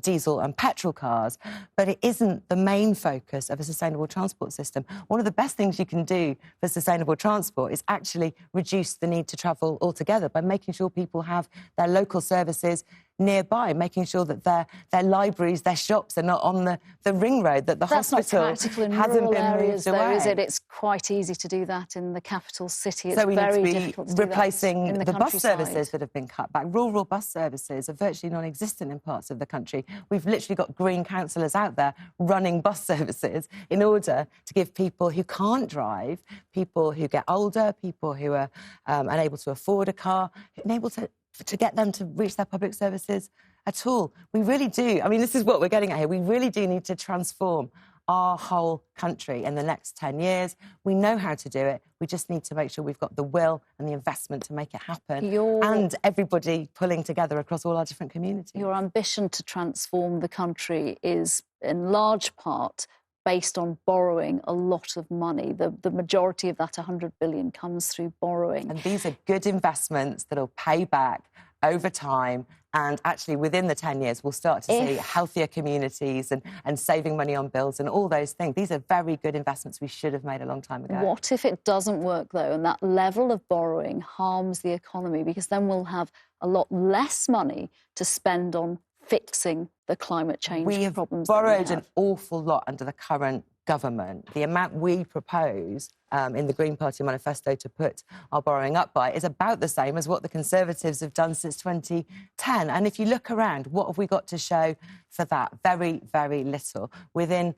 diesel and petrol cars, but it isn't the main focus of a sustainable transport system. One of the best things you can do for sustainable transport is actually reduce the need to travel altogether by making sure people have their local services nearby, making sure that their libraries, their shops are not on the ring road, that the hospital hasn't been moved away. Though, is it? It's quite easy to do that in the capital city. It's so we very need to be difficult to do replacing that in the bus countryside. services that have been cut back. Rural bus services are virtually non-existent in parts of the country. We've literally got green councillors out there running bus services in order to give people who can't drive, people who get older, people who are unable to afford a car, unable to to get them to reach their public services at all. We really do. I mean, this is what we're getting at here. We really do need to transform our whole country in the next 10 years. We know how to do it. We just need to make sure we've got the will and the investment to make it happen. And everybody pulling together across all our different communities. Your ambition to transform the country is, in large part, based on borrowing a lot of money. The majority of that 100 billion comes through borrowing. And these are good investments that'll pay back over time, and actually within the 10 years we'll start to see healthier communities and saving money on bills and all those things. These are very good investments we should have made a long time ago. What if it doesn't work, though, and that level of borrowing harms the economy? Because then we'll have a lot less money to spend on fixing the climate change problems. We have borrowed an awful lot under the current government. The amount we propose in the Green Party manifesto to put our borrowing up by is about the same as what the Conservatives have done since 2010. And if you look around, what have we got to show for that? Very, very little. Within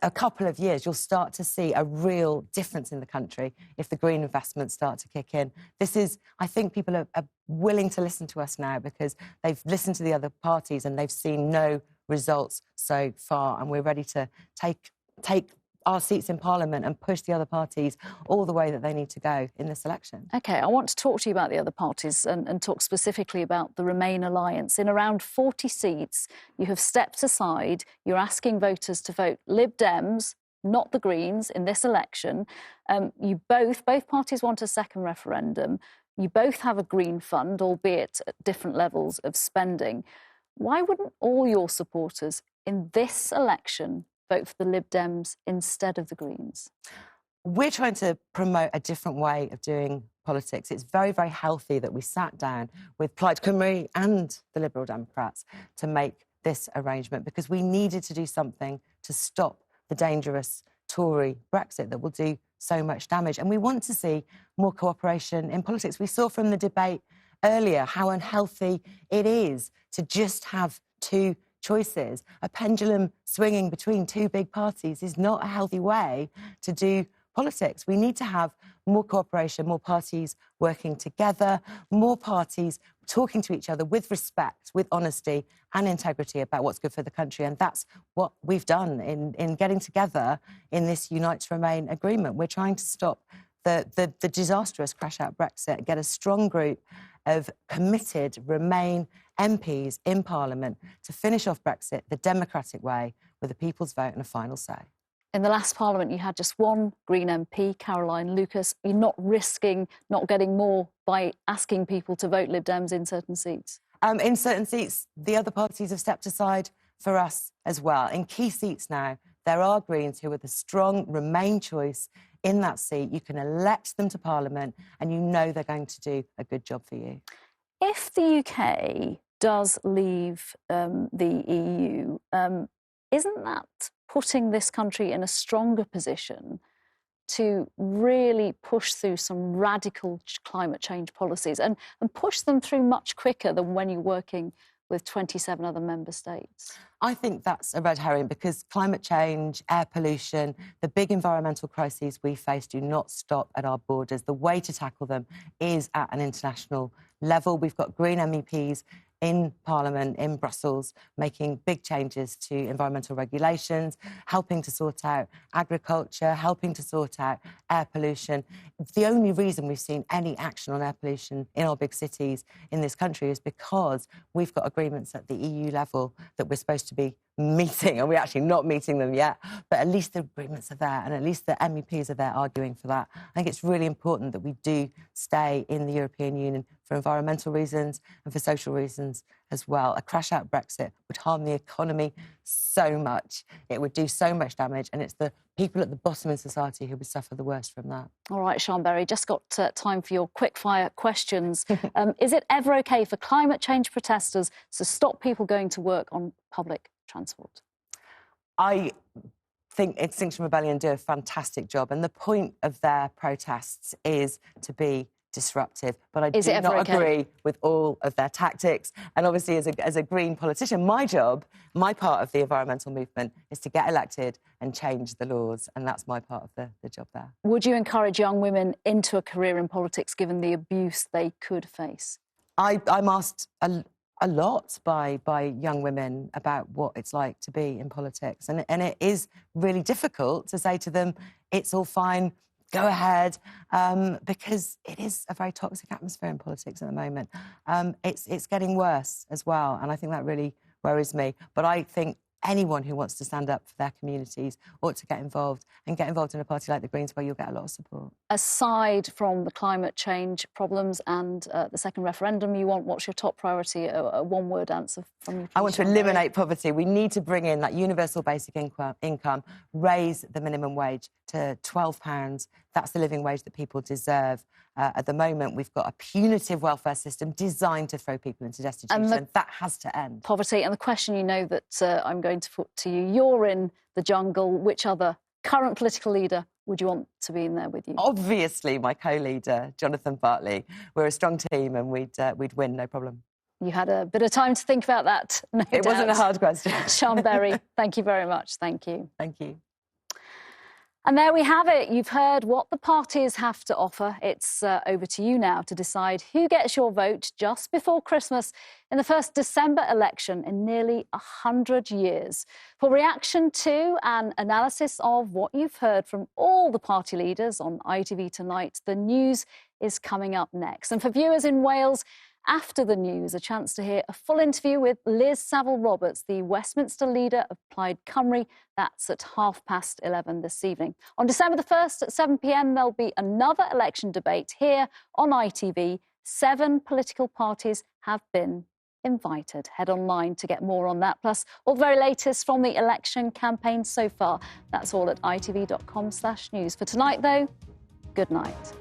a couple of years, you'll start to see a real difference in the country if the green investments start to kick in. This is, I think people are willing to listen to us now because they've listened to the other parties and they've seen no results so far, and we're ready to take our seats in Parliament and push the other parties all the way that they need to go in this election. OK, I want to talk to you about the other parties and talk specifically about the Remain alliance. In around 40 seats, you have stepped aside. You're asking voters to vote Lib Dems, not the Greens, in this election. Both parties want a second referendum. You both have a green fund, albeit at different levels of spending. Why wouldn't all your supporters in this election vote for the Lib Dems instead of the Greens? We're trying to promote a different way of doing politics. It's very, very healthy that we sat down with Plaid Cymru and the Liberal Democrats to make this arrangement, because we needed to do something to stop the dangerous Tory Brexit that will do so much damage. And we want to see more cooperation in politics. We saw from the debate earlier how unhealthy it is to just have two choices. A pendulum swinging between two big parties is not a healthy way to do politics. We need to have more cooperation, more parties working together, more parties talking to each other with respect, with honesty and integrity about what's good for the country. And that's what we've done in getting together in this Unite to Remain agreement. We're trying to stop the disastrous crash-out Brexit, get a strong group of committed Remain MPs in Parliament to finish off Brexit the democratic way with a people's vote and a final say. In the last Parliament, you had just one Green MP, Caroline Lucas. You're not risking not getting more by asking people to vote Lib Dems in certain seats? In certain seats, the other parties have stepped aside for us as well. In key seats now, there are Greens who are the strong Remain choice in that seat. You can elect them to Parliament and you know they're going to do a good job for you. If the UK does leave the EU, isn't that putting this country in a stronger position to really push through some radical climate change policies and push them through much quicker than when you're working with 27 other member states? I think that's a red herring, because climate change, air pollution, the big environmental crises we face do not stop at our borders. The way to tackle them is at an international level. We've got Green MEPs in Parliament, in Brussels, making big changes to environmental regulations, helping to sort out agriculture, helping to sort out air pollution. The only reason we've seen any action on air pollution in our big cities in this country is because we've got agreements at the EU level that we're supposed to be meeting, and we're actually not meeting them yet, but at least the agreements are there and at least the MEPs are there arguing for that. I think it's really important that we do stay in the European Union for environmental reasons and for social reasons as well. A crash-out Brexit would harm the economy so much. It would do so much damage, and it's the people at the bottom in society who would suffer the worst from that. All right, Sian Berry, just got time for your quick-fire questions. Is it ever OK for climate change protesters to stop people going to work on public transport? I think Extinction Rebellion do a fantastic job, and the point of their protests is to be disruptive, but I do not agree with all of their tactics. And obviously, as a Green politician, my job, my part of the environmental movement is to get elected and change the laws, and that's my part of the job there. Would you encourage young women into a career in politics, given the abuse they could face? I'm asked a lot by young women about what it's like to be in politics. And it is really difficult to say to them, it's all fine, go ahead, because it is a very toxic atmosphere in politics at the moment. It's getting worse as well, and I think that really worries me. But I think anyone who wants to stand up for their communities ought to get involved, and get involved in a party like the Greens where you'll get a lot of support. Aside from the climate change problems and the second referendum you want, what's your top priority? A one-word answer from you. I want to eliminate poverty. We need to bring in that universal basic income, raise the minimum wage to £12. That's the living wage that people deserve. At the moment, we've got a punitive welfare system designed to throw people into destitution, and that has to end. Poverty, and the question you know that I'm going to put to you, you're in the jungle. Which other current political leader would you want to be in there with you? Obviously, my co-leader, Jonathan Bartley. We're a strong team and we'd win, no problem. You had a bit of time to think about that, no doubt. It wasn't a hard question. Sian Berry, thank you very much. Thank you. Thank you. And there we have it. You've heard what the parties have to offer. It's over to you now to decide who gets your vote just before Christmas in the first December election in nearly 100 years. For reaction to and analysis of what you've heard from all the party leaders on ITV tonight, the news is coming up next. And for viewers in Wales, after the news, a chance to hear a full interview with Liz Saville-Roberts, the Westminster leader of Plaid Cymru. That's at 11:30 this evening. On December the 1st at 7 p.m, there'll be another election debate here on ITV. 7 political parties have been invited. Head online to get more on that, plus all the very latest from the election campaign so far. That's all at itv.com/news. For tonight, though, good night.